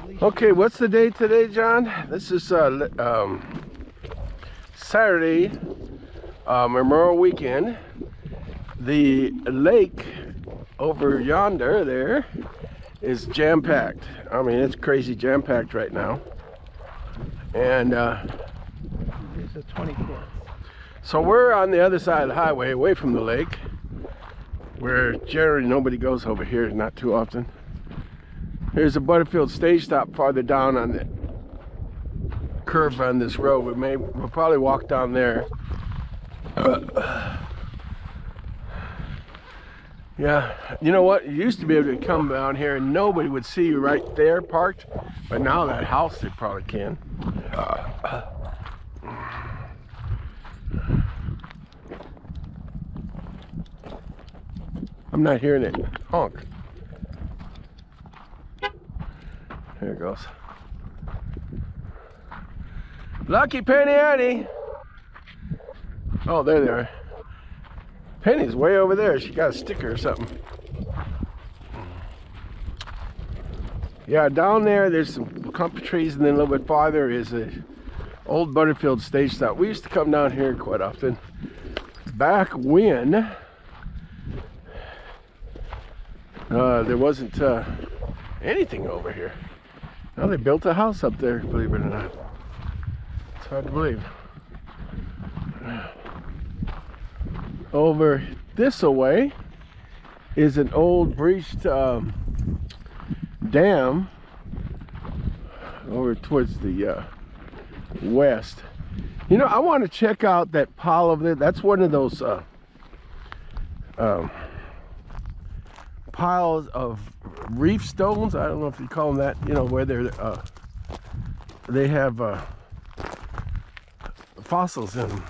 Okay, what's the date today, John? This is Saturday, Memorial Weekend. The lake over yonder there is jam-packed. I mean, it's crazy jam-packed right now. And it's the 24th. So we're on the other side of the highway, away from the lake, where generally nobody goes over here, not too often. There's a Butterfield stage stop farther down on the curve on this road. We'll probably walk down there. Yeah, you know what? You used to be able to come down here and nobody would see you right there parked, but now that house they probably can. I'm not hearing it honk. There it goes. Lucky Penny Annie. Oh, there they are. Penny's way over there. She got a sticker or something. Yeah, down there there's some clump of trees, and then a little bit farther is a old Butterfield stage stop. We used to come down here quite often. Back when there wasn't anything over here. Now they built a house up there, believe it or not. It's hard to believe. Over this away is an old breached dam over towards the west. You know, I want to check out that pile over there. That's one of those piles of reef stones. I don't know if you call them that, you know, where they have fossils in them.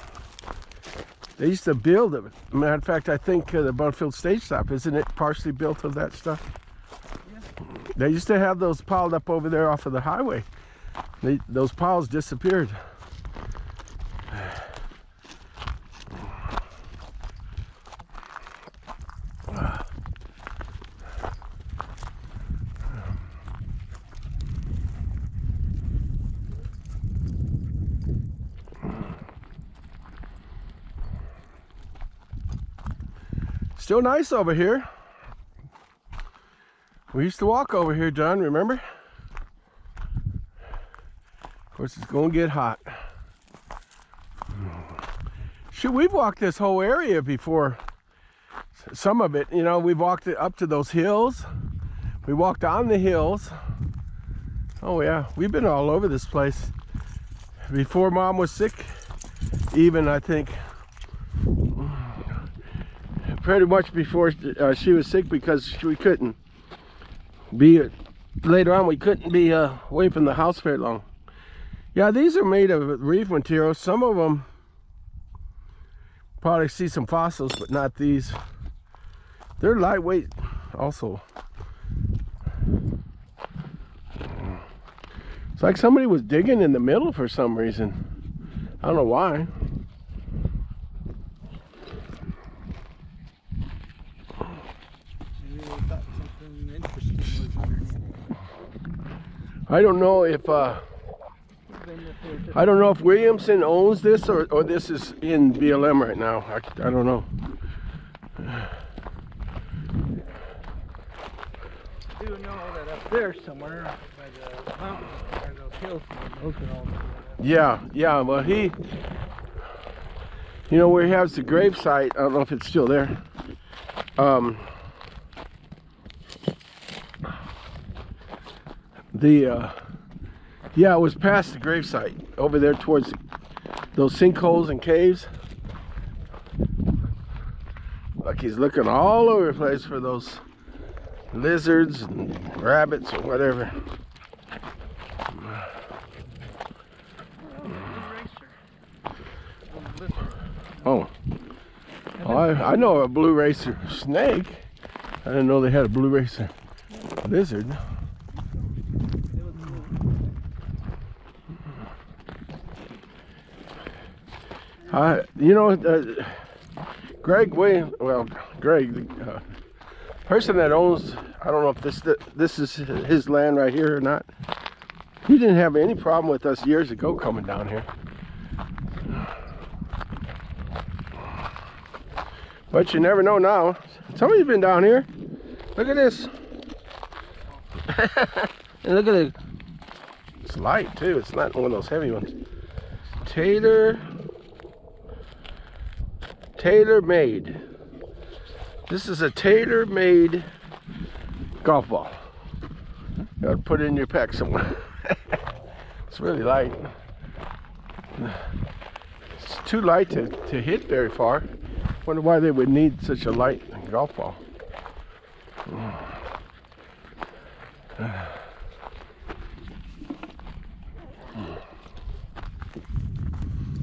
They used to build it. Matter of fact, I think the Butterfield stage stop, isn't it partially built of that stuff? Yeah. They used to have those piled up over there off of the highway. Those piles disappeared. Still nice over here. We used to walk over here, John, remember? Of course, it's gonna get hot. Shoot, we've walked this whole area before. Some of it, you know, we've walked it up to those hills. We walked on the hills. Oh yeah, we've been all over this place. Before Mom was sick, even, I think. Pretty much before she was sick, because we couldn't be, later on we couldn't be away from the house very long. Yeah, these are made of reef material. Some of them probably see some fossils, but not these. They're lightweight also. It's like somebody was digging in the middle for some reason. I don't know why. I don't know if Williamson owns this or this is in BLM right now. I don't know. I do know that up there somewhere by the mountains are those hills. Those are all. Yeah. Well, you know, where he has the grave site. I don't know if it's still there. Yeah, it was past the gravesite over there towards those sinkholes and caves. Like he's looking all over the place for those lizards and rabbits or whatever. Oh, I know a blue racer snake. I didn't know they had a blue racer lizard. You know, Greg, Greg, the person that owns, I don't know if this is his land right here or not, He didn't have any problem with us years ago coming down here. But you never know now. Somebody's been down here. Look at this. And look at it. It's light too. It's not one of those heavy ones. Tailor-made. This is a tailor-made golf ball. You gotta put it in your pack somewhere. It's really light. It's too light to hit very far. Wonder why they would need such a light golf ball.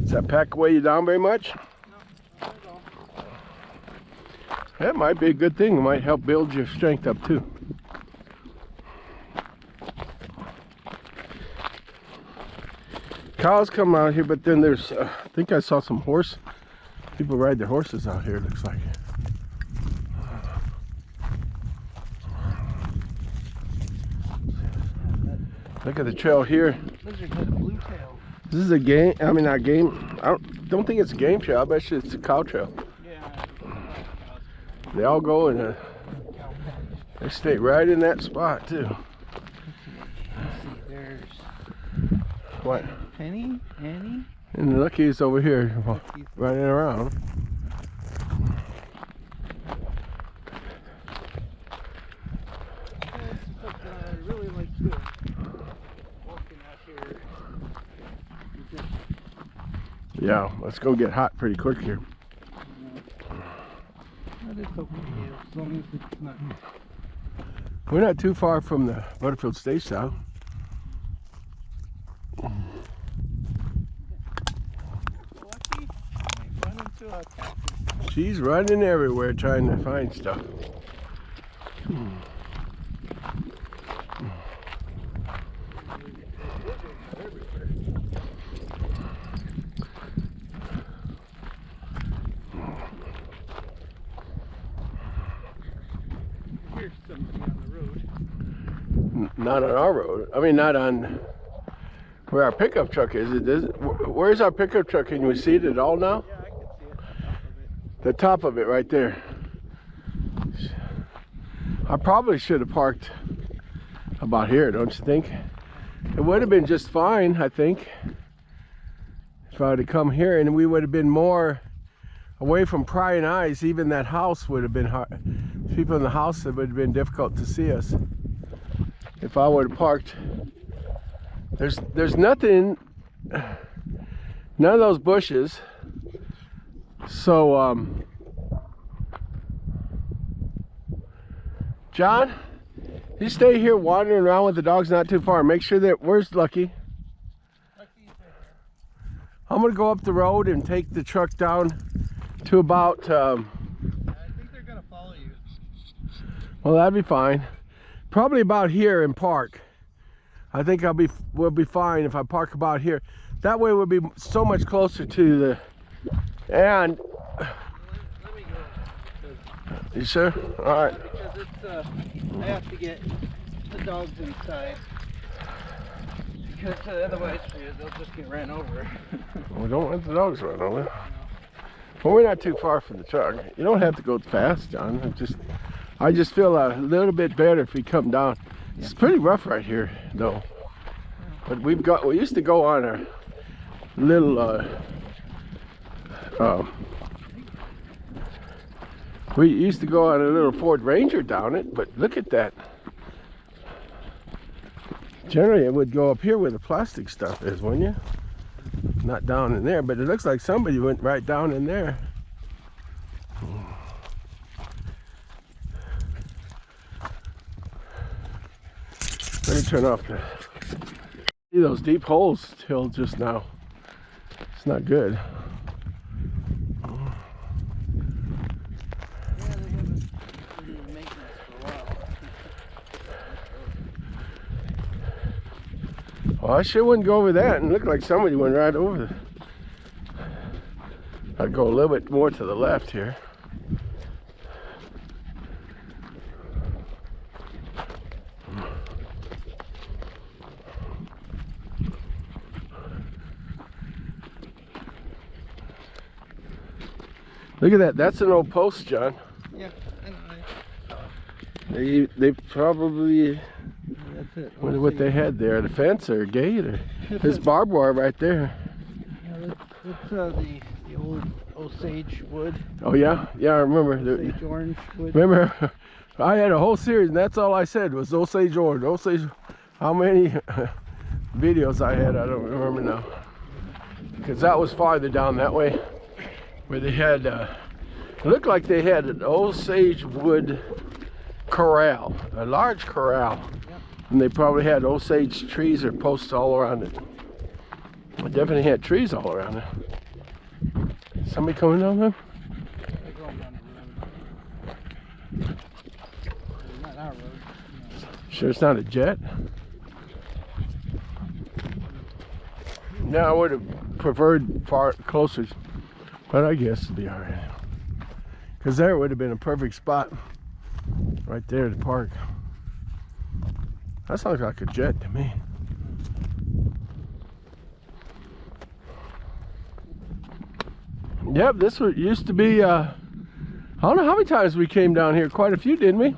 Does that pack weigh you down very much? No, not at all. That might be a good thing. It might help build your strength up too. Cows come out here, but then there's, I think I saw some people ride their horses out here, it looks like. Look at the trail here. Lizard has a blue tail. This is a game, I mean not game, I don't think it's a game trail, I bet you it's a cow trail. Yeah. They all go and they stay right in that spot too. Let's see, there's What? Penny, Annie. And Lucky's over here running around. Yeah, this is what I really like doing. Walking out here. Yeah, let's go get hot pretty quick here. That is okay, as long as it's not. We're not too far from the Butterfield stage style. Lucky, I run into a cactus. She's running everywhere trying to find stuff. Here's somebody on the road. Not on our road. I mean, not on where our pickup truck is. Where's our pickup truck? Can we see it at all now? Yeah, I can see it. The top of it right there. I probably should have parked about here, don't you think? It would have been just fine, I think, if I would have come here, and we would have been more away from prying eyes. Even that house would have been hard. People in the house, it would have been difficult to see us. If I would have parked, there's nothing, none of those bushes. So, John, you stay here wandering around with the dogs not too far. Make sure that, where's Lucky? Lucky's right there. I'm gonna go up the road and take the truck down to about, I think they're gonna follow you. well, that'd be fine. Probably about here and park. I think we'll be fine if I park about here. That way we'll be so much closer to the, and, Let me go. you sure? All right. Because it's, I have to get the dogs inside. Because otherwise they'll just get ran over. We don't let the dogs run over. Well, we're not too far from the truck. You don't have to go fast, John. I just feel a little bit better if we come down. It's pretty rough right here, though. But we used to go on a little, we used to go on a little Ford Ranger down it, but look at that. Generally, it would go up here where the plastic stuff is, wouldn't you? Not down in there, but it looks like somebody went right down in there. Let me turn off the, see those deep holes till just now. It's not good. Yeah, they haven't been maintenance for a while. Well, I sure wouldn't go over that, and look like somebody went right over the, I'd go a little bit more to the left here. Look at that. That's an old post, John. Yeah, I know. They probably, That's it. wonder what they had there, the fence or a gate, or there's barbed wire right there. Yeah, that's the old Osage wood. Oh yeah, yeah, I remember. Osage orange wood. Remember, I had a whole series, and that's all I said was Osage orange. Osage. How many videos I had, I don't remember now. Because that was farther down that way, where they had. It looked like they had an Osage wood corral, a large corral, and they probably had Osage trees or posts all around it. It definitely had trees all around it. Somebody coming down there? They're going down the road. Not our road. No. Sure it's not a jet? No, I would have preferred far closer, but I guess it'd be all right. Because there would have been a perfect spot right there to park. That sounds like a jet to me. Yep, this used to be, I don't know how many times we came down here. Quite a few, didn't we?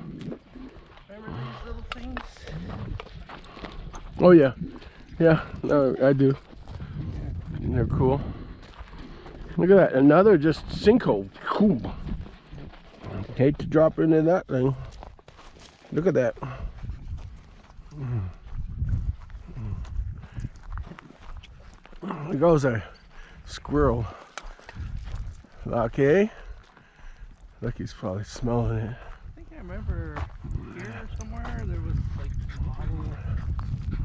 Remember these little things? Oh yeah. Yeah, no, I do. And they're cool. Look at that, another just sinkhole. Cool. Hate to drop into that thing. Look at that. There goes a squirrel. Okay. Look, he's probably smelling it. I think I remember here somewhere there was like bottle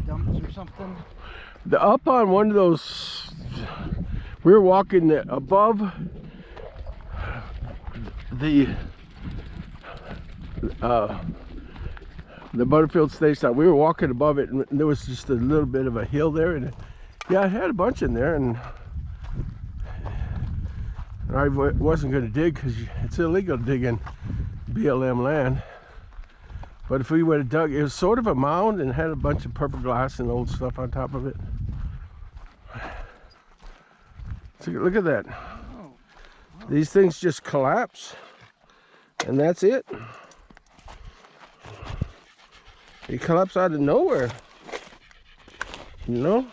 dumps or something. Up on one of those, we were walking above the Butterfield station. We were walking above it, and there was just a little bit of a hill there, and yeah, it had a bunch in there, and I wasn't going to dig because it's illegal to dig in BLM land. But if we would have dug, it was sort of a mound and had a bunch of purple glass and old stuff on top of it. So look at that. These things just collapse, and that's it. They collapse out of nowhere, you know?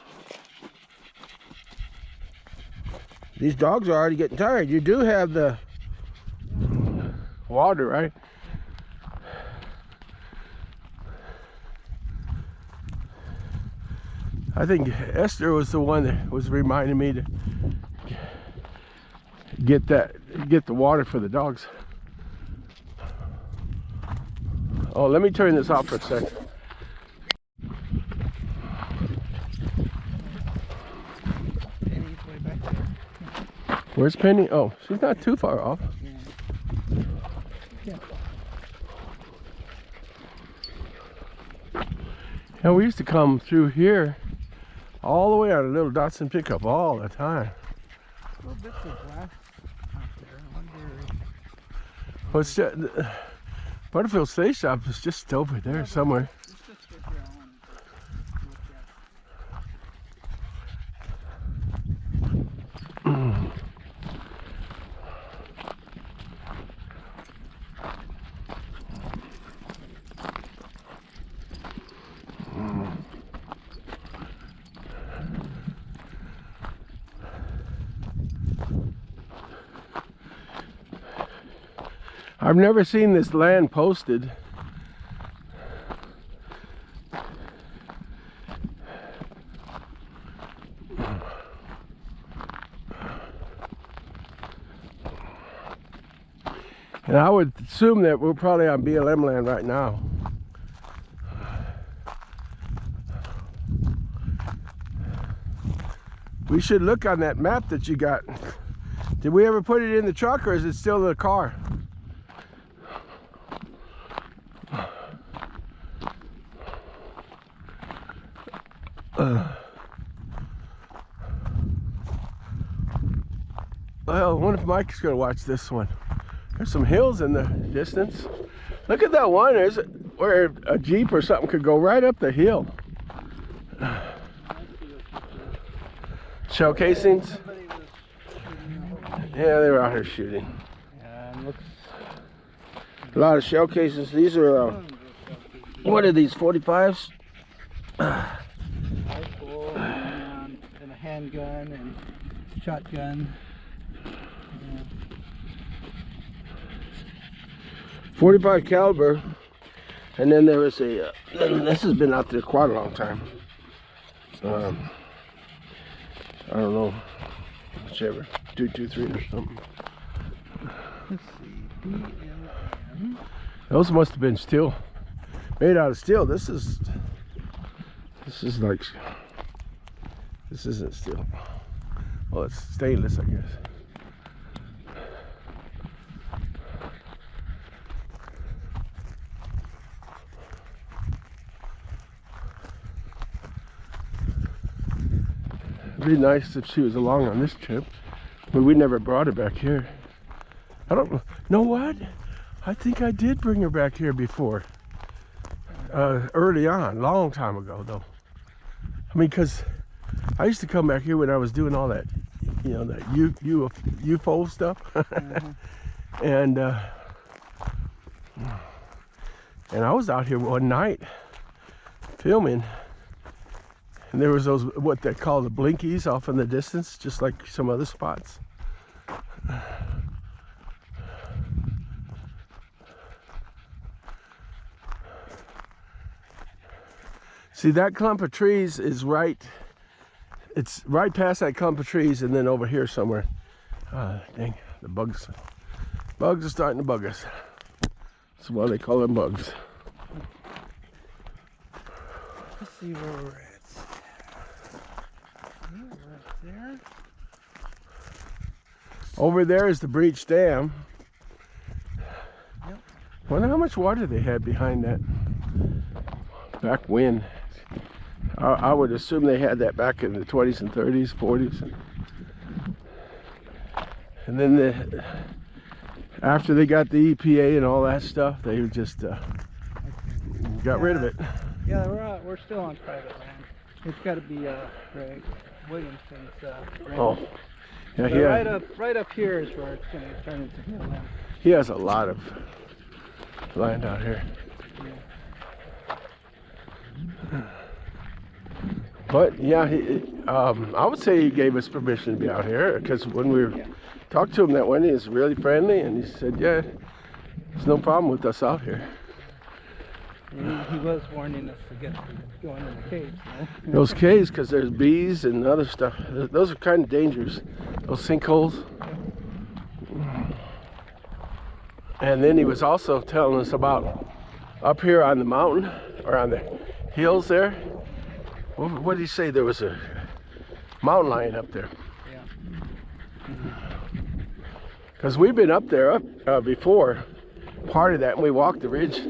These dogs are already getting tired. You do have the water, right? I think Esther was the one that was reminding me to get the water for the dogs. Oh, let me turn this off for a second. Penny's way back there. Where's Penny? Oh, she's not too far off. Yeah. Yeah, we used to come through here all the way on a little Datsun pickup all the time. Little bits of glass out there. I wonder. Well, it's just, Butterfield State Shop is just over there somewhere. Let's just sit here and look at. I've never seen this land posted. And I would assume that we're probably on BLM land right now. We should look on that map that you got. Did we ever put it in the truck, or is it still in the car? Well, I wonder if Mike's gonna watch this one. There's some hills in the distance. Look at that one. There's where a Jeep or something could go right up the hill. Shell casings? Yeah, they were out here shooting. Looks A lot of shell cases. These are, what are these, 45s? rifle and a handgun and shotgun. 45 caliber. And then there was a, this has been out there quite a long time. I don't know, whichever, 223 or something. Let's see, BLM. Those must have been steel, made out of steel. This is like, this isn't steel. Well, it's stainless, I guess. It'd be nice if she was along on this trip, but we never brought her back here. I don't know what? I think I did bring her back here before. Early on, long time ago though. I mean, because I used to come back here when I was doing all that, you know, that UFO stuff. And I was out here one night filming. And there was those, what they call the blinkies off in the distance, just like some other spots. See, that clump of trees is right, it's right past that clump of trees, and then over here somewhere. Dang, the bugs are starting to bug us. That's why they call them bugs. Let's see where we're at. There. Over there is the breach dam. Yep. Wonder how much water they had behind that back when. I would assume they had that back in the 20s and 30s, 40s. And then after they got the EPA and all that stuff, they just got rid of it. Yeah, we're still on private land. It's got to be Greg Williamson's land. Oh, yeah, right up here is where it's going to turn into BLM. He has a lot of land out here. Yeah. But yeah, I would say he gave us permission to be out here, because when we talked to him that one, he was really friendly, and he said, yeah, there's no problem with us out here. He was warning us to get going in the caves. No? Those caves, because there's bees and other stuff. Those are kind of dangerous. Those sinkholes. And then he was also telling us about up here on the mountain, or on the hills there. What did he say? There was a mountain lion up there. Yeah. Because we've been up there before, part of that, and we walked the ridge.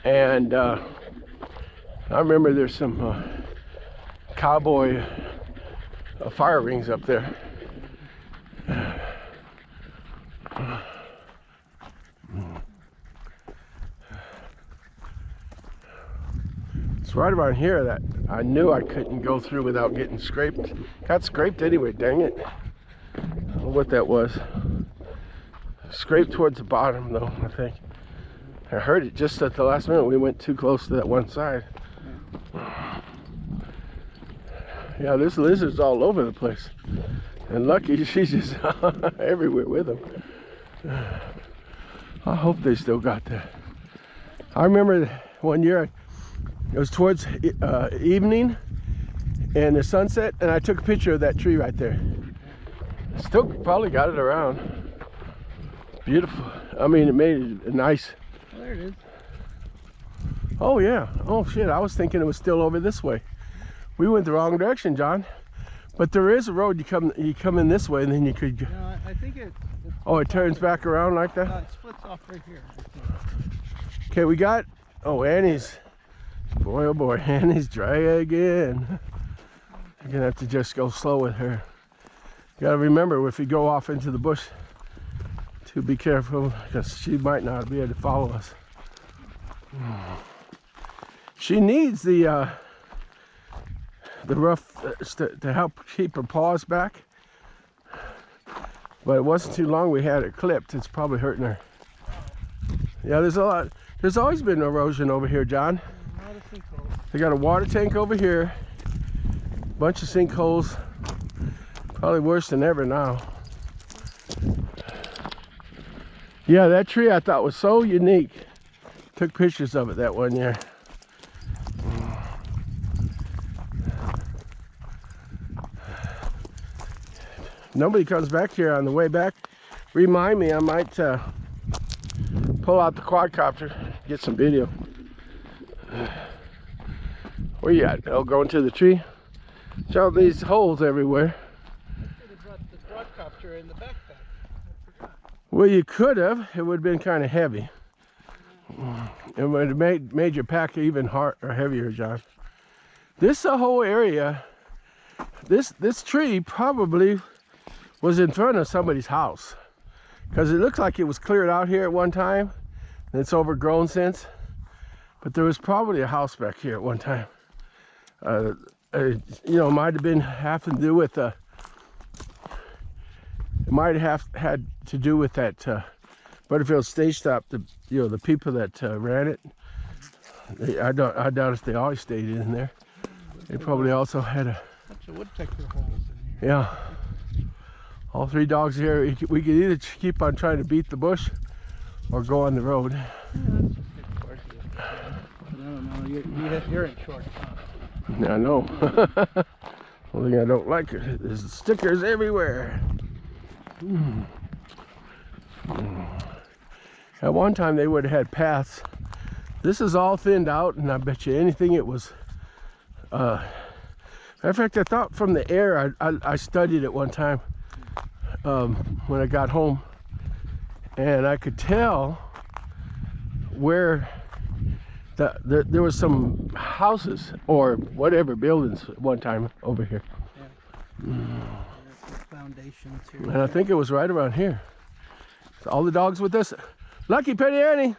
And I remember there's some cowboy fire rings up there. It's right around here that I knew I couldn't go through without getting scraped. Got scraped anyway, dang it. I don't know what that was. Scraped towards the bottom though, I think. I heard it just at the last minute. We went too close to that one side. Yeah, there's lizards all over the place. And lucky she's just everywhere with them. I hope they still got that. I remember one year, it was towards evening and the sunset, and I took a picture of that tree right there. Still probably got it around. Beautiful. I mean, it made it a nice. Well, there it is. Oh yeah. Oh shit, I was thinking it was still over this way. We went the wrong direction, John. But there is a road, you come in this way, and then you could. No, I think it turns back around like that? It splits off right here. Okay, we got, Annie's, boy oh boy, Annie's dragging. You're gonna have to just go slow with her. You gotta remember, if you go off into the bush, to be careful, because she might not be able to follow us. She needs the rough to help keep her paws back. But it wasn't too long we had it clipped. It's probably hurting her. Yeah, there's a lot. There's always been erosion over here, John. A lot of sinkholes. They got a water tank over here. Bunch of sinkholes. Probably worse than ever now. Yeah, that tree I thought was so unique. Took pictures of it that one year. Nobody comes back here on the way back. Remind me, I might pull out the quadcopter, get some video. Where you at? Oh, going to the tree? Show these holes everywhere. They brought the quadcopter in the backpack. I forgot. Well, you could have. It would have been kind of heavy. It would have made your pack even hard or heavier, John. This whole area, this tree probably was in front of somebody's house, because it looks like it was cleared out here at one time and it's overgrown since, but there was probably a house back here at one time. You know, might have been having to do with it might have had to do with that Butterfield stage stop. The people that ran it, I doubt if they always stayed in there. They probably also had a bunch of woodpecker holes in here. Yeah. All three dogs here, we could either keep on trying to beat the bush or go on the road. Yeah, that's just good course. I don't know, you're in short. Yeah, I know. One thing I don't like is stickers everywhere. At one time they would have had paths. This is all thinned out, and I bet you anything it was. Matter of fact, I thought from the air, I studied it one time. When I got home, and I could tell where there was some houses or whatever buildings at one time over here. Yeah. Foundations here. And I think it was right around here. So all the dogs with us. Lucky, Penny Annie.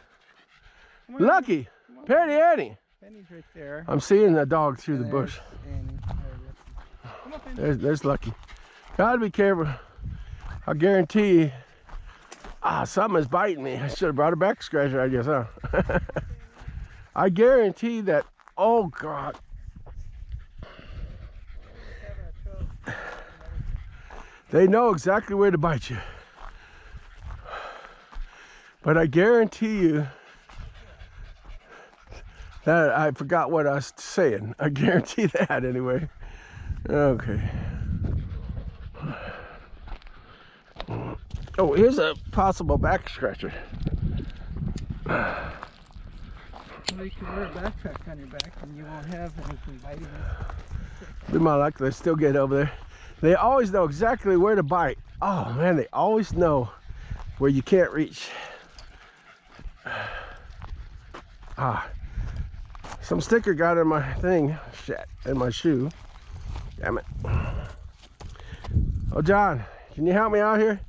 Lucky, Penny Annie. Penny's right there. I'm seeing the dog through the bush. Annie. Come up, Penny. There's Lucky. Gotta be careful. I guarantee you, something is biting me. I should have brought a back scratcher, I guess, huh? I guarantee that, oh God. They know exactly where to bite you. But I guarantee you that I forgot what I was saying. I guarantee that anyway. Okay. Oh, here's a possible back scratcher. Well, you can wear a backpack on your back and you won't have anything biting you. Be my luck, they still get over there. They always know exactly where to bite. Oh man, they always know where you can't reach. Some sticker got in my thing, shit, in my shoe. Damn it. Oh, John, can you help me out here?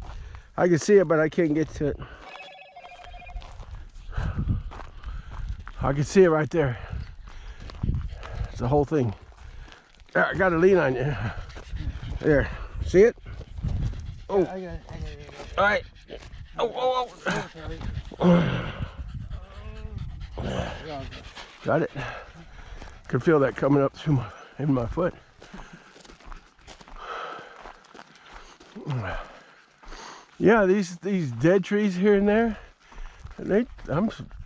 I can see it, but I can't get to it. I can see it right there. It's the whole thing. There, I got to lean on you. There, see it? Oh, I got it. All right. Oh. Got it. Could feel that coming up through in my foot. Yeah, these dead trees here and there,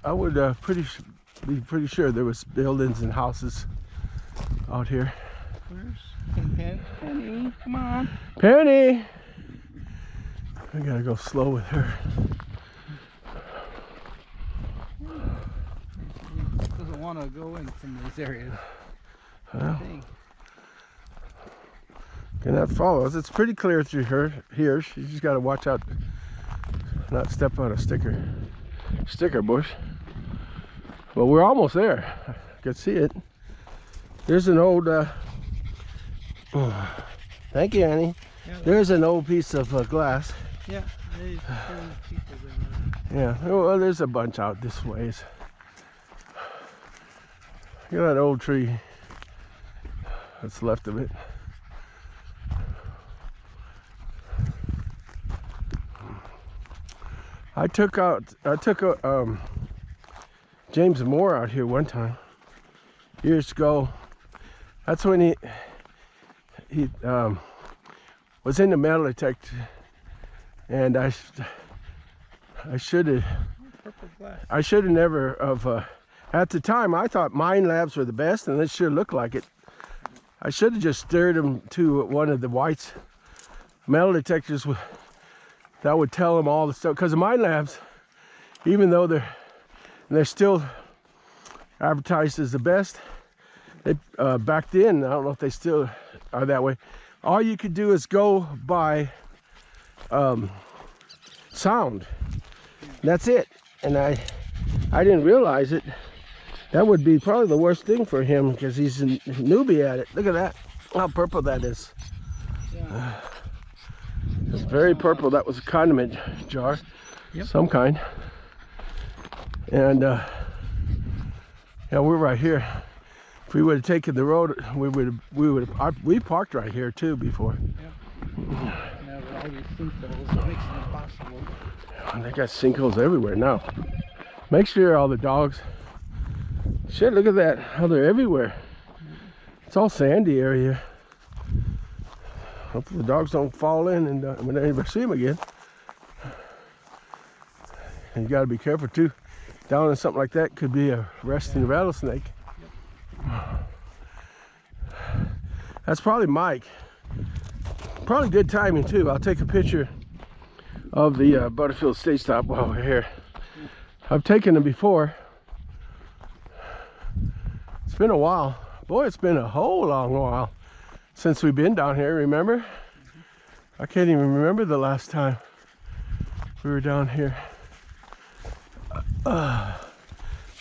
I would be pretty sure there was buildings and houses out here. Where's Penny? Come on. Penny! I gotta go slow with her. She doesn't want to go in some of these areas. Well, cannot follow us. It's pretty clear through her here. She's just got to watch out, not step on a sticker bush. But we're almost there. I can see it. There's an old. Thank you, Annie. Yeah, there's an old piece of glass. Yeah, there's people there. Yeah. Well, there's a bunch out this ways. Look at that old tree that's left of it. I took James Moore out here one time, years ago. That's when he was in the metal detector, and I should have never of. At the time, I thought mine labs were the best, and it sure looked like it. I should have just steered him to one of the White's metal detectors that would tell him all the stuff. Because the mine labs, even though they're still advertised as the best, they back then, I don't know if they still are that way. All you could do is go by sound. That's it. And I didn't realize it. That would be probably the worst thing for him because he's a newbie at it. Look at that, how purple that is. Yeah. It's very purple. That was a condiment jar, yep. Some kind. And yeah, we're right here. If we would have taken the road, we parked right here too before. Yep. Now with all these sinkholes, it makes it impossible. They got sinkholes everywhere now. Make sure all the dogs. Shit, look at that, how they're everywhere. It's all sandy area. Hopefully the dogs don't fall in and when they ever see them again. And you got to be careful too. Down in something like that could be a resting rattlesnake. Yep. That's probably Mike. Probably good timing too. I'll take a picture of the Butterfield state stop while we're here. I've taken them before. It's been a while. Boy, it's been a whole long while since we've been down here, remember? I can't even remember the last time we were down here. I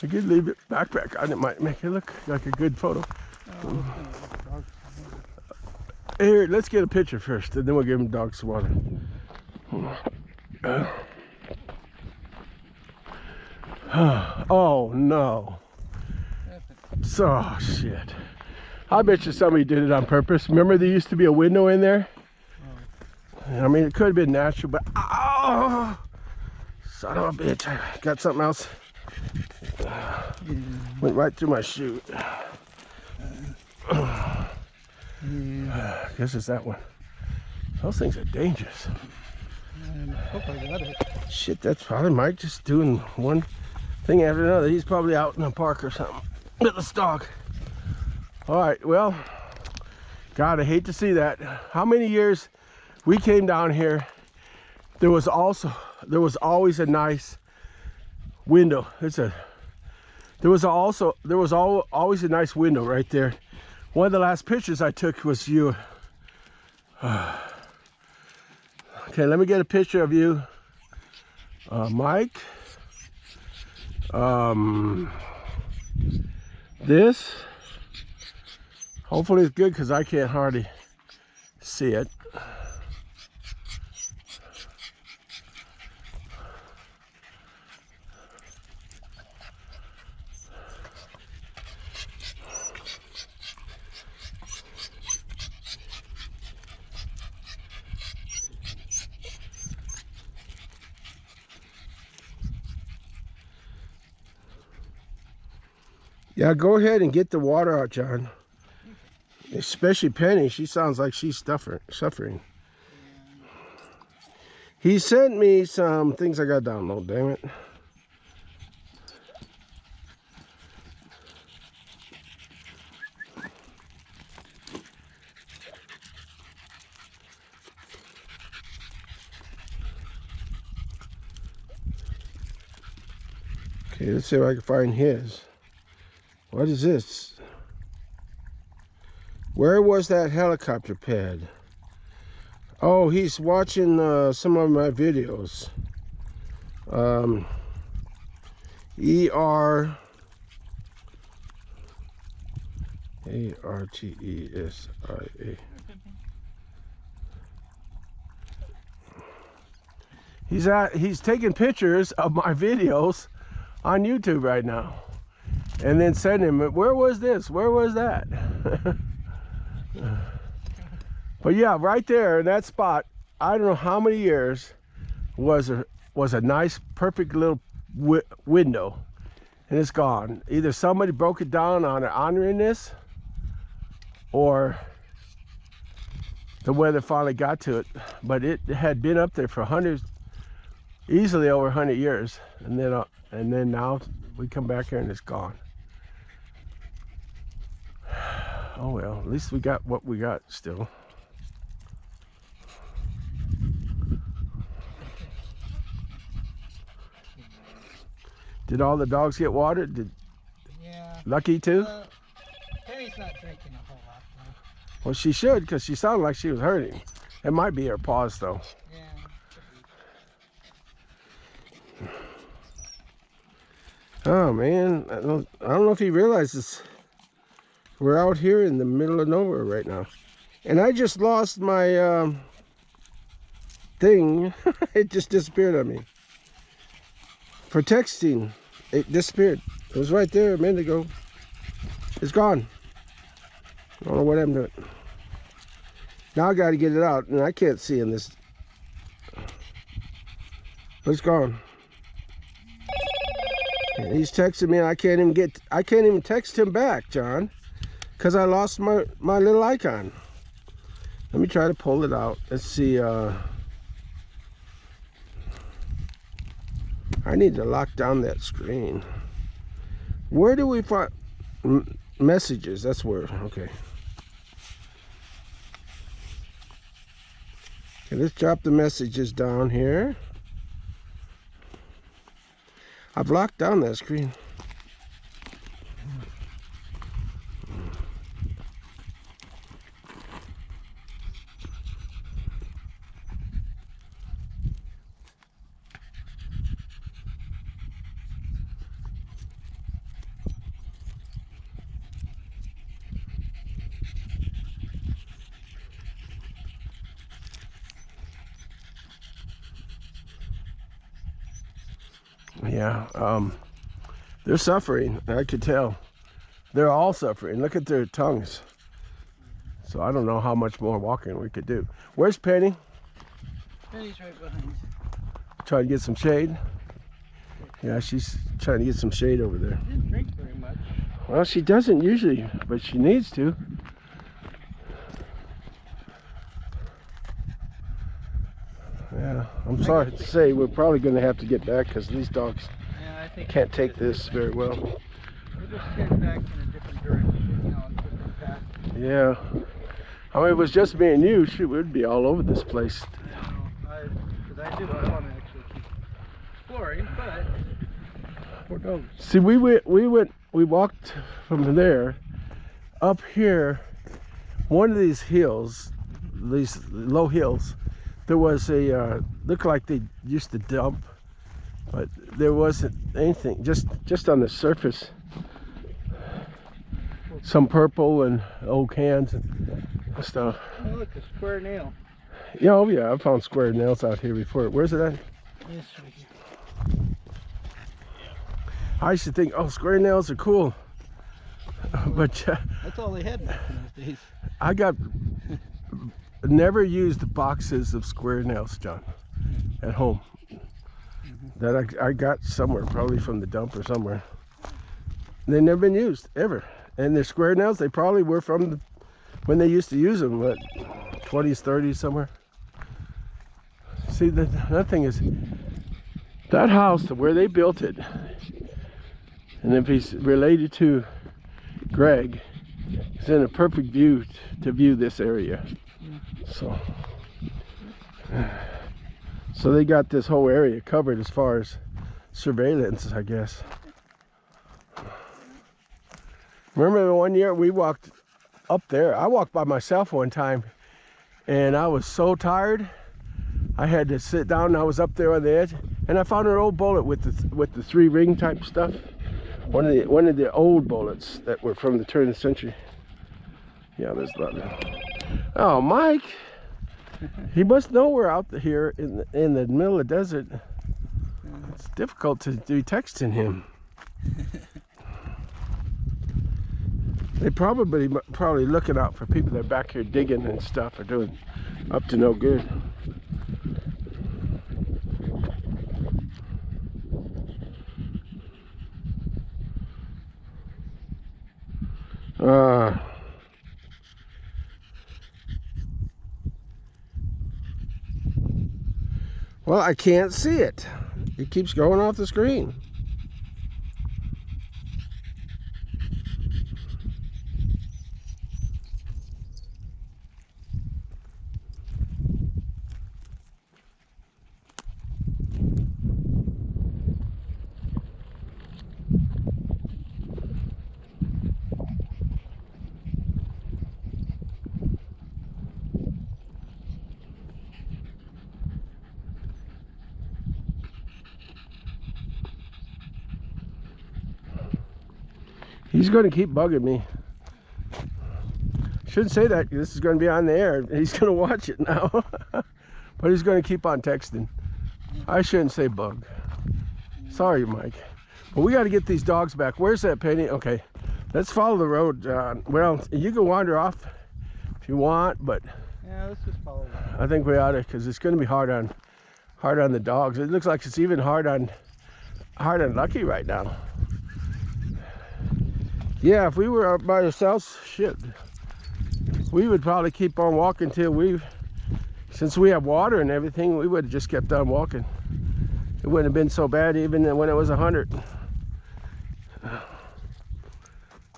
could leave it backpack on. It might make it look like a good photo. Here, let's get a picture first, and then we'll give them dogs some water. Oh no. Oh shit. I bet you somebody did it on purpose. Remember there used to be a window in there? Oh. I mean, it could have been natural, but oh, son of a bitch. I got something else. Went right through my shoe. I guess it's that one. Those things are dangerous. Hope I got it. Shit, that's probably Mike just doing one thing after another. He's probably out in the park or something with the dog. All right, well, God, I hate to see that. How many years we came down here, there was always a nice window. There was always a nice window right there. One of the last pictures I took was you. Okay, let me get a picture of you, Mike. This. Hopefully it's good because I can't hardly see it. Yeah, go ahead and get the water out, John. Especially Penny, she sounds like she's suffering. He sent me some things I got to download, damn it. Okay, let's see if I can find his. What is this? Where was that helicopter pad? Oh, he's watching some of my videos. Artesia. He's taking pictures of my videos on YouTube right now. And then sending him, where was this? Where was that? But yeah, right there in that spot, I don't know how many years was was a nice, perfect little window, and it's gone. Either somebody broke it down on honoring this, or the weather finally got to it. But it had been up there for easily over 100 years, and then now we come back here and it's gone. Oh well, at least we got what we got still. Did all the dogs get watered? Yeah. Lucky too? Penny's not drinking a whole lot though. Well, she should, because she sounded like she was hurting. It might be her paws though. Yeah. Oh man, I don't know if he realizes we're out here in the middle of nowhere right now. And I just lost my thing. It just disappeared on me. For texting, it disappeared. It was right there a minute ago. It's gone. I don't know what happened to it. Now I got to get it out, and I can't see in this. But it's gone. And he's texting me, and I can't even text him back, John, because I lost my little icon. Let me try to pull it out. Let's see. I need to lock down that screen. Where do we find messages? That's where. Okay. Okay, let's drop the messages down here. I've locked down that screen. Yeah, they're suffering. I could tell. They're all suffering. Look at their tongues. So I don't know how much more walking we could do. Where's Penny? Penny's right behind. Trying to get some shade. Yeah, she's trying to get some shade over there. She didn't drink very much. Well, she doesn't usually, but she needs to. Yeah, I'm sorry to say we're probably going to have to get back because these dogs can't take this very well. We'll just head back in a different direction, you know, a different path. Yeah. I mean, if it was just me and you, shoot, we'd be all over this place. Because I want to actually keep exploring, but we're going. See, we walked from there up here, one of these hills, these low hills. There was a looked like they used to dump, but there wasn't anything. Just on the surface, some purple and old cans and stuff. Oh, look, a square nail. Yeah, oh yeah, I found square nails out here before. Where's it at? Yes, right here. I used to think, oh, square nails are cool, but that's all they had back in those days. I got never used boxes of square nails, John, at home. That I got somewhere, probably from the dump or somewhere. They've never been used ever. And the square nails, they probably were from when they used to use them, what, 20s, 30s, somewhere. See, that thing is, that house, where they built it, and if he's related to Greg, it's in a perfect view to view this area. So they got this whole area covered as far as surveillance, I guess. Remember the one year we walked up there? I walked by myself one time, and I was so tired. I had to sit down, and I was up there on the edge, and I found an old bullet with the 3-ring type stuff. One of the old bullets that were from the turn of the century. Yeah, there's a lot of. Oh, Mike! He must know we're out here in the middle of the desert. It's difficult to be texting him. They probably looking out for people that are back here digging and stuff, or doing up to no good. Well, I can't see it. It keeps going off the screen. He's going to keep bugging me. Shouldn't say that. This is going to be on the air. He's going to watch it now. But he's going to keep on texting. I shouldn't say bug. Sorry, Mike. But we got to get these dogs back. Where's that Penny? Okay, let's follow the road, John. Well, you can wander off if you want, but yeah, let's just follow that. I think we ought to, because it's going to be hard on the dogs. It looks like it's even hard on Lucky right now. Yeah, if we were out by ourselves, shit, we would probably keep on walking till since we have water and everything, we would have just kept on walking. It wouldn't have been so bad even when it was 100.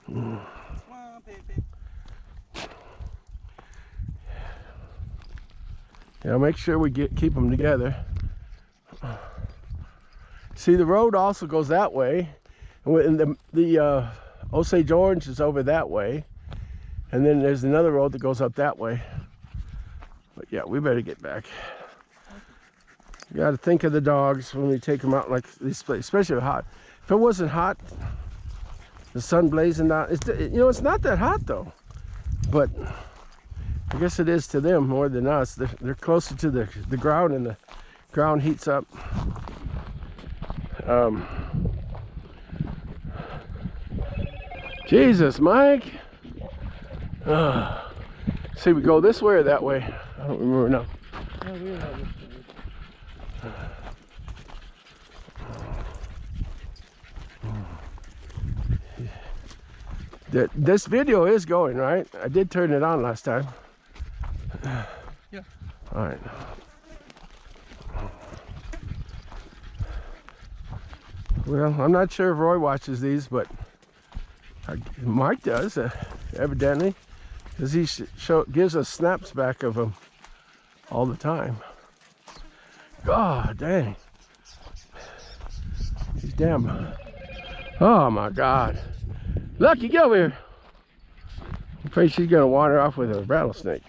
Come on, baby. Yeah, make sure we keep them together. See, the road also goes that way, and the Osage Orange is over that way, and then there's another road that goes up that way. But yeah, we better get back. You got to think of the dogs when we take them out like this place, especially hot. If it wasn't hot, the sun blazing out, it's not that hot though, but I guess it is to them more than us. They're closer to the ground, and the ground heats up. Jesus, Mike. See, we go this way or that way? I don't remember now. No, we don't have this. This video is going, right? I did turn it on last time. Yeah. All right. Well, I'm not sure if Roy watches these, but Mike does, evidently, because he gives us snaps back of them all the time. God dang. These damn. Oh my God. Lucky, get over here. I'm afraid she's gonna wander off with a rattlesnake.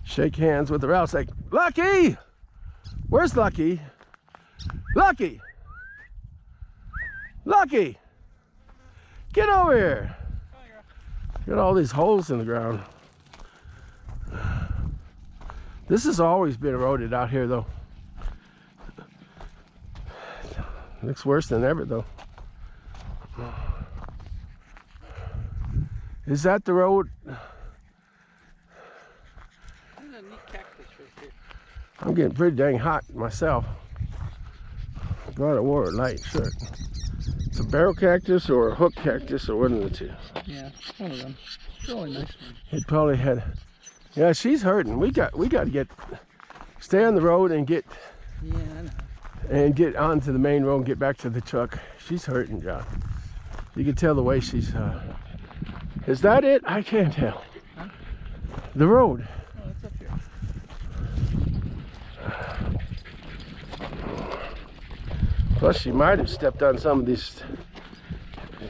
Shake hands with the rattlesnake. Lucky! Where's Lucky? Lucky! Lucky! Get over here! Got all these holes in the ground. This has always been eroded out here though. Looks worse than ever though. Is that the road? There's a neat cactus right here. I'm getting pretty dang hot myself. Glad I wore a light shirt. It's a barrel cactus or a hook cactus or one of the two. Yeah, one of them. Really nice one. It probably had. Yeah, she's hurting. We got to stay on the road and get. Yeah, I know. And get onto the main road and get back to the truck. She's hurting, John. You can tell the way she's. Is that it? I can't tell. Huh? The road. Oh, it's up here. Plus, she might have stepped on some of these.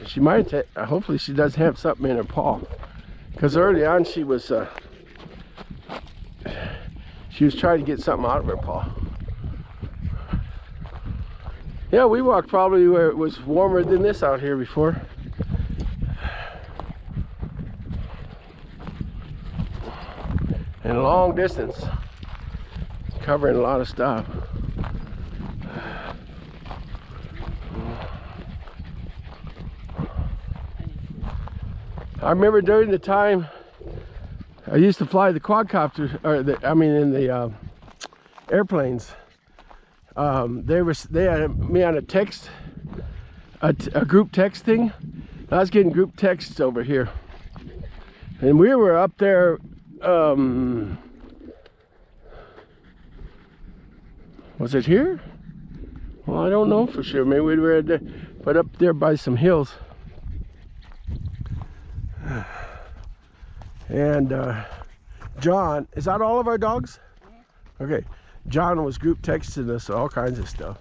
She might have. Hopefully, she does have something in her paw. Because early on, she was trying to get something out of her paw. Yeah, we walked probably where it was warmer than this out here before. And long distance, covering a lot of stuff. I remember during the time I used to fly the quadcopter, or in the airplanes. They had me on a text, a group text thing. I was getting group texts over here, and we were up there. Was it here? Well, I don't know for sure. Maybe we were at the, but up there by some hills. And John, is that all of our dogs? Okay. John was group texting us all kinds of stuff.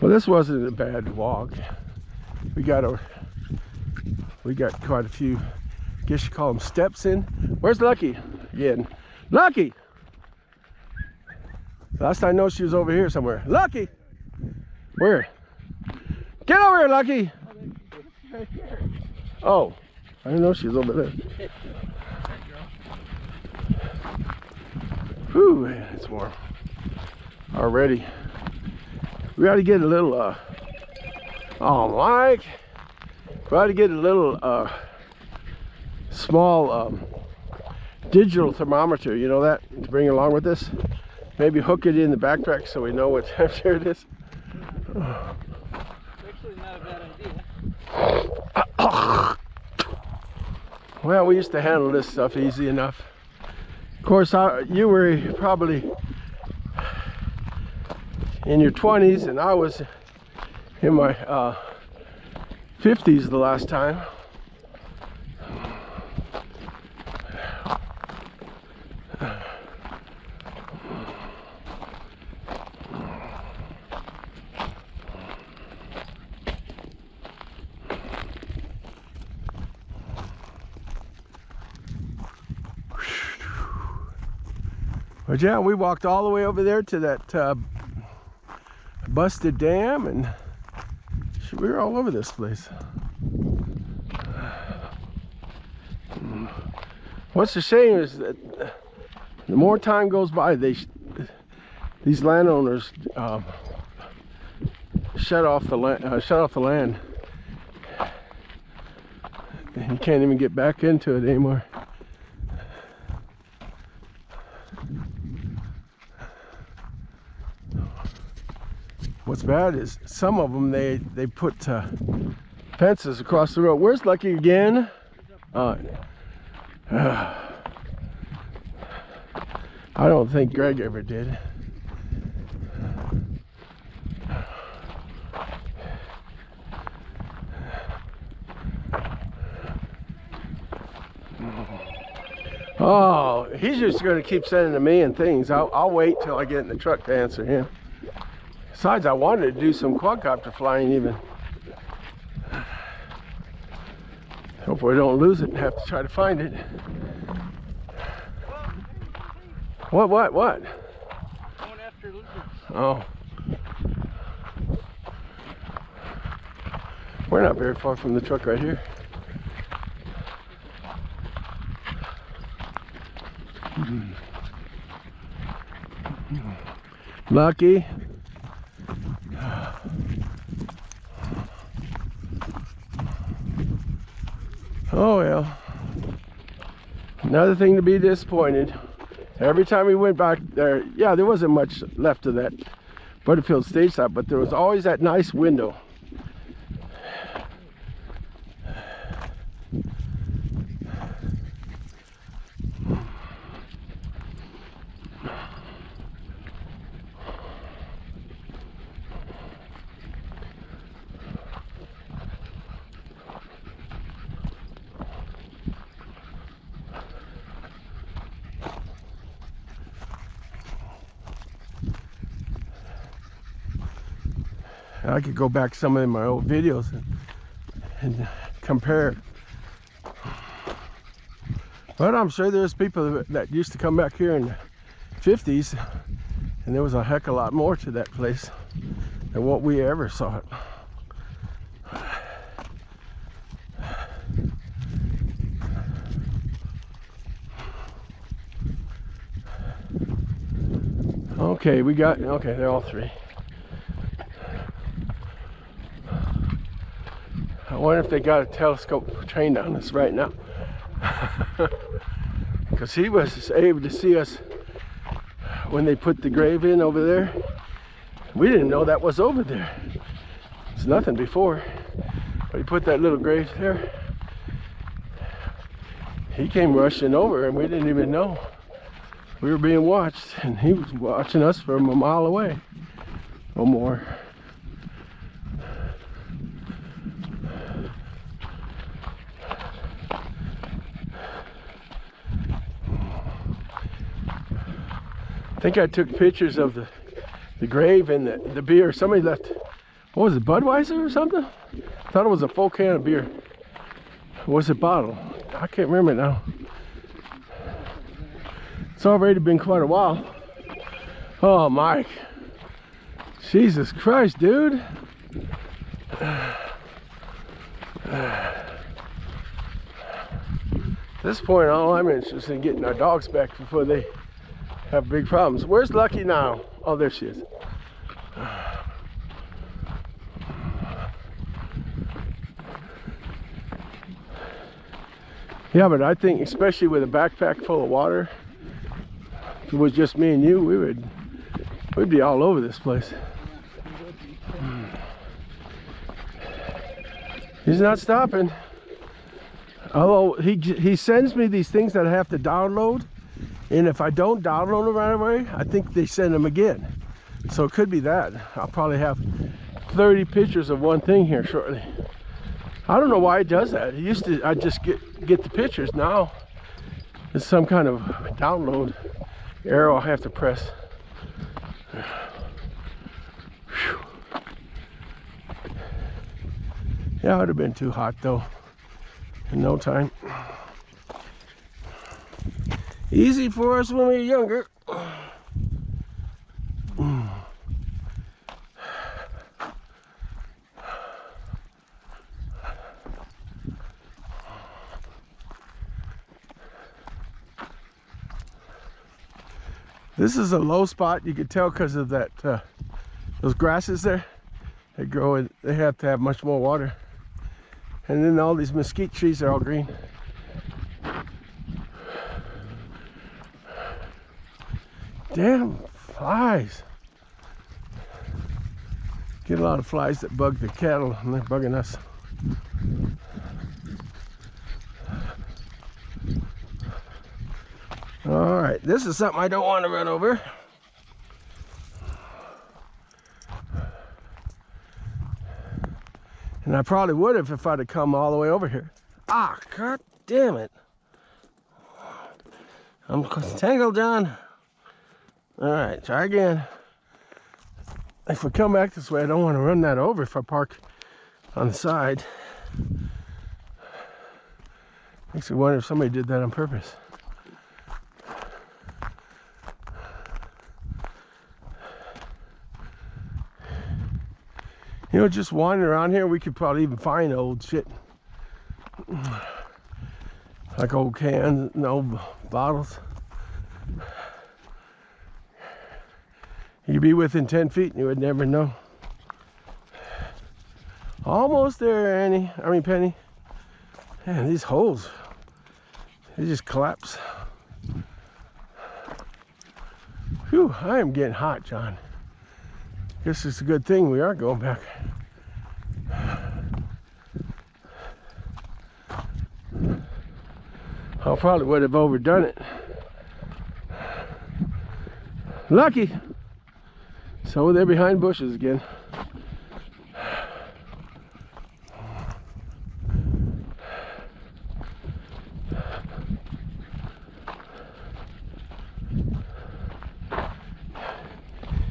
Well, this wasn't a bad walk. We got quite a few, I guess you call them steps in. Where's Lucky? Again. Lucky! Last I know she was over here somewhere. Lucky! Where? Get over here, Lucky! Oh, I didn't know she was over there. Whew, man, it's warm already. We got to get a little, oh, Mike. We got to get a little small digital thermometer, you know that, to bring along with this. Maybe hook it in the backpack so we know what temperature it is. Actually not a bad idea. Well, we used to handle this stuff easy enough. Of course, you were probably in your 20s and I was in my 50s the last time. But yeah, we walked all the way over there to that busted dam, and we were all over this place. What's a shame is that the more time goes by, these landowners shut off the land. And you can't even get back into it anymore. What's bad is some of them they put fences across the road. Where's Lucky again? I don't think Greg ever did. Oh, he's just going to keep sending to me and things. I'll wait till I get in the truck to answer him. Besides, I wanted to do some quadcopter flying even. Hopefully we don't lose it and have to try to find it. What? Going after lizards. Oh. We're not very far from the truck right here. Lucky. Oh well. Another thing to be disappointed. Every time we went back there, yeah, there wasn't much left of that Butterfield stage stop, but there was always that nice window. I could go back some of my old videos and compare. But I'm sure there's people that used to come back here in the 50s, and there was a heck of a lot more to that place than what we ever saw it. Okay, okay, they're all three. I wonder if they got a telescope trained on us right now. Because he was able to see us when they put the grave in over there. We didn't know that was over there. It's nothing before. But he put that little grave there. He came rushing over and we didn't even know. We were being watched and he was watching us from a mile away or more. I think I took pictures of the grave and the beer. Somebody left, what was it, Budweiser or something? I thought it was a full can of beer. Or was it bottle? I can't remember now. It's already been quite a while. Oh, Mike. Jesus Christ, dude. At this point, all I'm interested in getting our dogs back before they have big problems. Where's Lucky now? Oh, there she is. Yeah, but I think especially with a backpack full of water, if it was just me and you, we'd be all over this place. He's not stopping. Although he sends me these things that I have to download, and if I don't download them right away, I think they send them again. So it could be that. I'll probably have 30 pictures of one thing here shortly. I don't know why it does that. It used to, I just get the pictures. Now it's some kind of download arrow I have to press. Whew. Yeah, it would have been too hot though. In no time. Easy for us when we were younger. This is a low spot. You could tell because of that those grasses there. They grow and they have to have much more water. And then all these mesquite trees are all green. Damn flies. Get a lot of flies that bug the cattle and they're bugging us. All right, this is something I don't want to run over. And I probably would have if I'd have come all the way over here. Ah, god damn it. I'm tangled down. All right, try again. If we come back this way, I don't want to run that over if I park on the side. Makes me wonder if somebody did that on purpose. You know, just wandering around here, we could probably even find old shit. Like old cans and old bottles. You'd be within 10 feet and you would never know. Almost there, Penny. Man, these holes, they just collapse. Whew, I am getting hot, John. Guess it's a good thing we are going back. I probably would have overdone it. Lucky. So they're behind bushes again.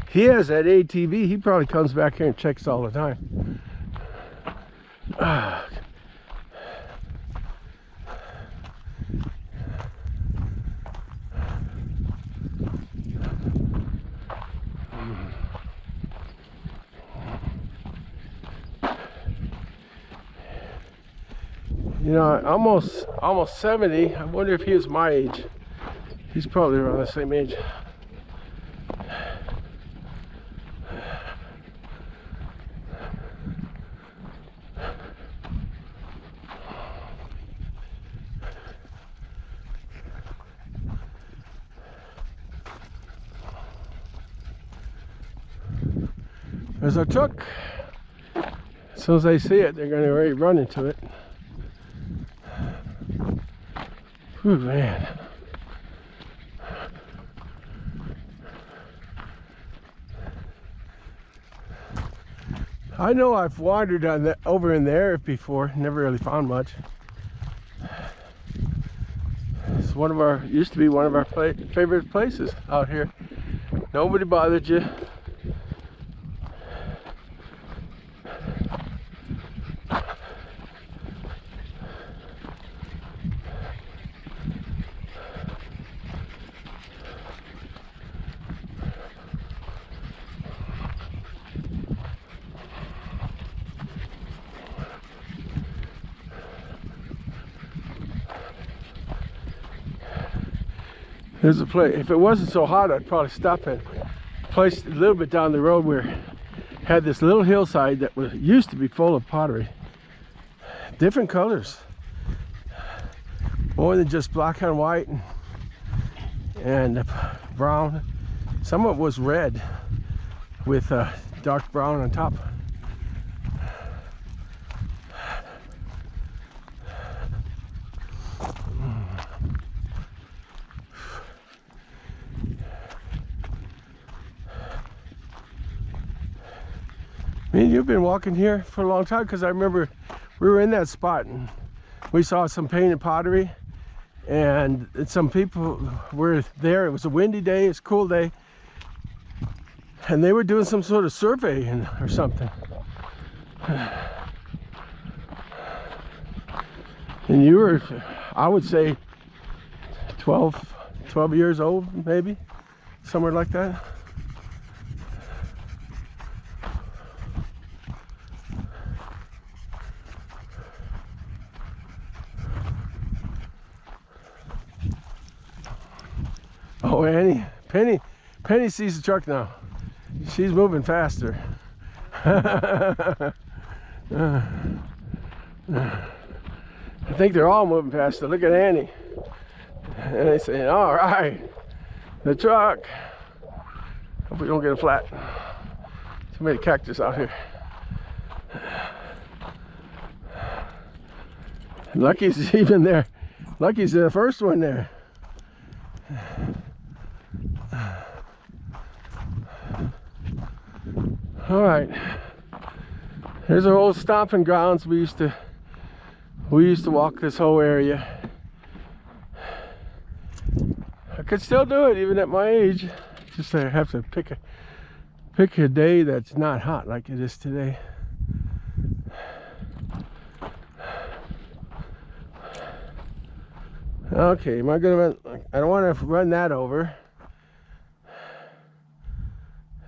He has that ATV. He probably comes back here and checks all the time. You know, almost 70. I wonder if he was my age. He's probably around the same age. There's our truck. As soon as they see it, they're going to already run into it. Ooh, man. I know I've wandered on that over in there before, never really found much. It's one of our, used to be one of our favorite places out here. Nobody bothered you. There's a place, if it wasn't so hot, I'd probably stop at a place a little bit down the road where it had this little hillside that used to be full of pottery. Different colors. More than just black on white and brown. Some of it was red with dark brown on top. I mean, you've been walking here for a long time, because I remember we were in that spot and we saw some painted pottery, and some people were there. It was a windy day, it's a cool day, and they were doing some sort of survey or something. And you were, I would say, 12 years old, maybe, somewhere like that. Oh, Annie, Penny sees the truck now. She's moving faster. I think they're all moving faster. Look at Annie. And they say, all right, the truck. Hope we don't get a flat. Too many cactus out here. Lucky's even there. Lucky's the first one there. All right, here's our old stomping grounds. We used to walk this whole area. I could still do it even at my age. Just I have to pick a day that's not hot like it is today. Okay, am I gonna run? I don't want to run that over.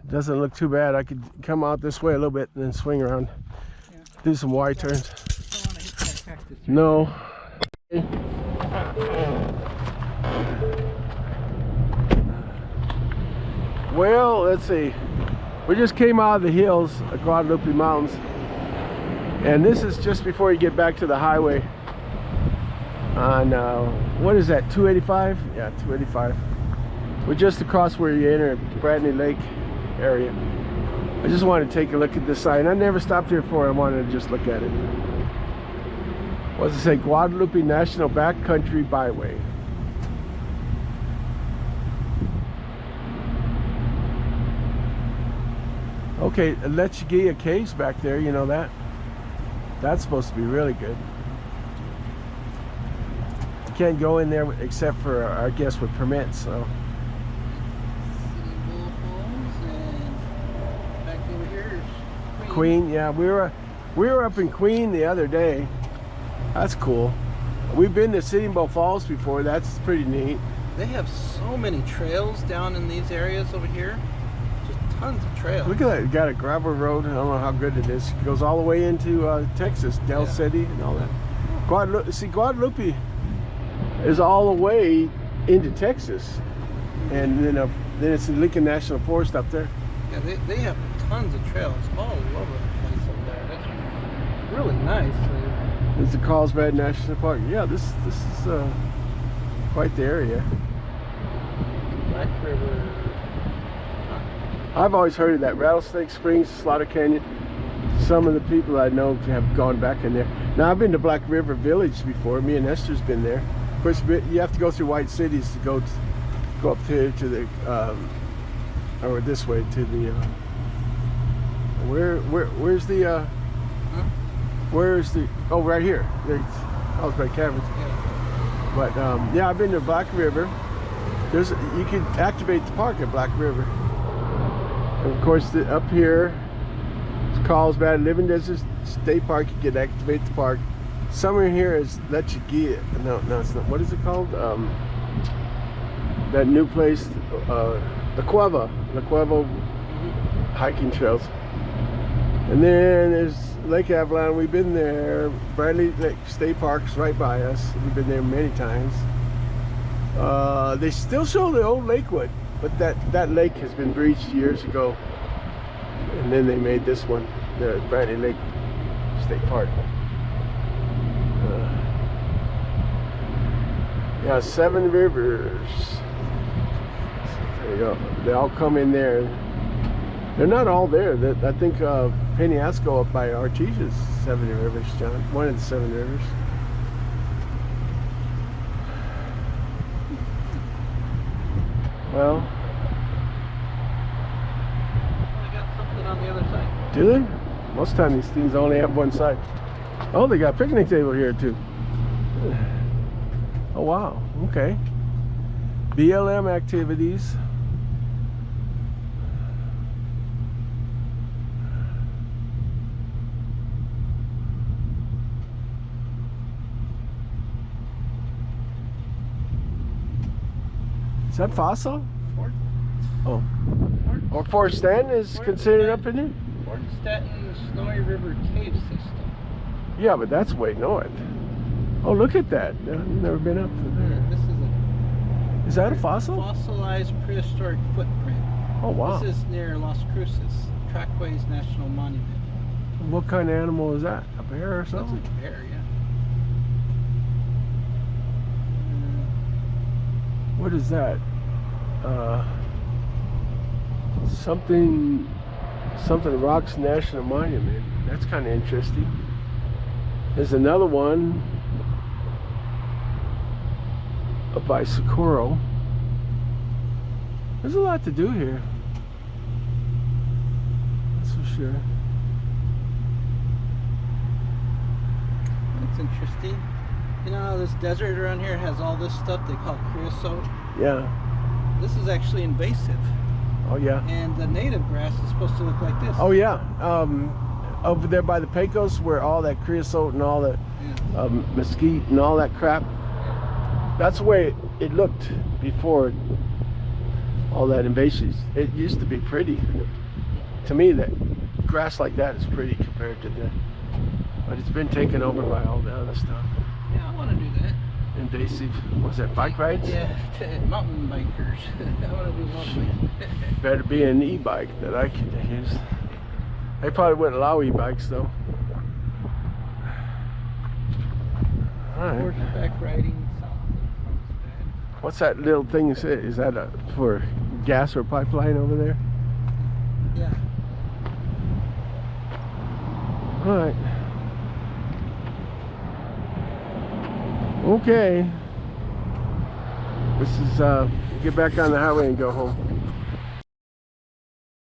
Doesn't look too bad. I could come out this way a little bit and then swing around. Yeah. Do some wide turns. Don't want to hit that cactus. No. Well, let's see. We just came out of the hills of Guadalupe Mountains, and this is just before you get back to the highway on what is that, 285? Yeah, 285. We're just across where you enter Bradley Lake area. I just wanted to take a look at this sign. I never stopped here before. I wanted to just look at it. What does it say? Guadalupe National Backcountry Byway. Okay, Lechuguilla Caves back there, you know that? That's supposed to be really good. You can't go in there except for, I guess, with permits, so. Queen, yeah, we were up in Queen the other day. That's cool. We've been to Sitting Bull Falls before. That's pretty neat. They have so many trails down in these areas over here. Just tons of trails. Look at that. You got a gravel road. I don't know how good it is. It goes all the way into Texas, Del City and all that. Guadalupe, see, Guadalupe is all the way into Texas, and then it's in Lincoln National Forest up there. Yeah, they have tons of trails all over the place over there. That's really nice. It's the Carlsbad National Park. Yeah, this is quite the area. Black River. I've always heard of that. Rattlesnake Springs, Slaughter Canyon. some of the people I know have gone back in there. Now I've been to Black River Village before. Me and Esther's been there. Of course, you have to go through White Cities to go up here to the or this way to the where's the where's the oh right here, there's Carlsbad Caverns. Yeah. But yeah, I've been to Black River. You can activate the park at Black River. And of course, up here, it's Carlsbad Living Desert State Park. You can activate the park. Somewhere here is let you get. No, it's not. What is it called? That new place, La Cueva hiking trails. And then there's Lake Avalon. We've been there. Bradley Lake State Park's right by us. We've been there many times. They still show the old Lakewood, but that lake has been breached years ago. And then they made this one, the Bradley Lake State Park. Yeah, 7 rivers. There you go. They all come in there. They're not all there. I think Penasco up by Artesia is 7 rivers, John. One of the 7 rivers. Well, they got something on the other side. Do they? Most of the time these things only have one side. Oh, they got a picnic table here too. Oh wow, okay. BLM activities. Is that fossil? Fort. Oh. Or Fort Stanton is considered up in here? Fort Stanton Snowy River Cave System. Yeah, but that's way north. Oh, look at that. I've never been up to there. This Is that a fossil? Fossilized prehistoric footprint. Oh, wow. This is near Las Cruces, Trackways National Monument. What kind of animal is that? A bear or That's something? a bear, yeah. What is that? Something Rocks National Monument. That's kind of interesting. There's another one up by Socorro. There's a lot to do here. That's for sure. That's interesting. You know, this desert around here has all this stuff they call creosote. Yeah. This is actually invasive. Oh yeah. And the native grass is supposed to look like this. Oh yeah. Over there by the Pecos, where all that creosote and all the mesquite and all that crap. That's the way it looked before all that invasion. It used to be pretty. To me, that grass like that is pretty compared to the. But it's been taken over by all the other stuff. Yeah, I want to do that. Invasive. What's that? Bike rides? Yeah, mountain bikers. I want to do mountain bikes. Better be an e-bike that I could use. They probably wouldn't allow e-bikes though. All right. Horseback riding south of Carlsbad. What's that little thing you say? Is that for gas or pipeline over there? Yeah. All right. Okay. This is get back on the highway and go home.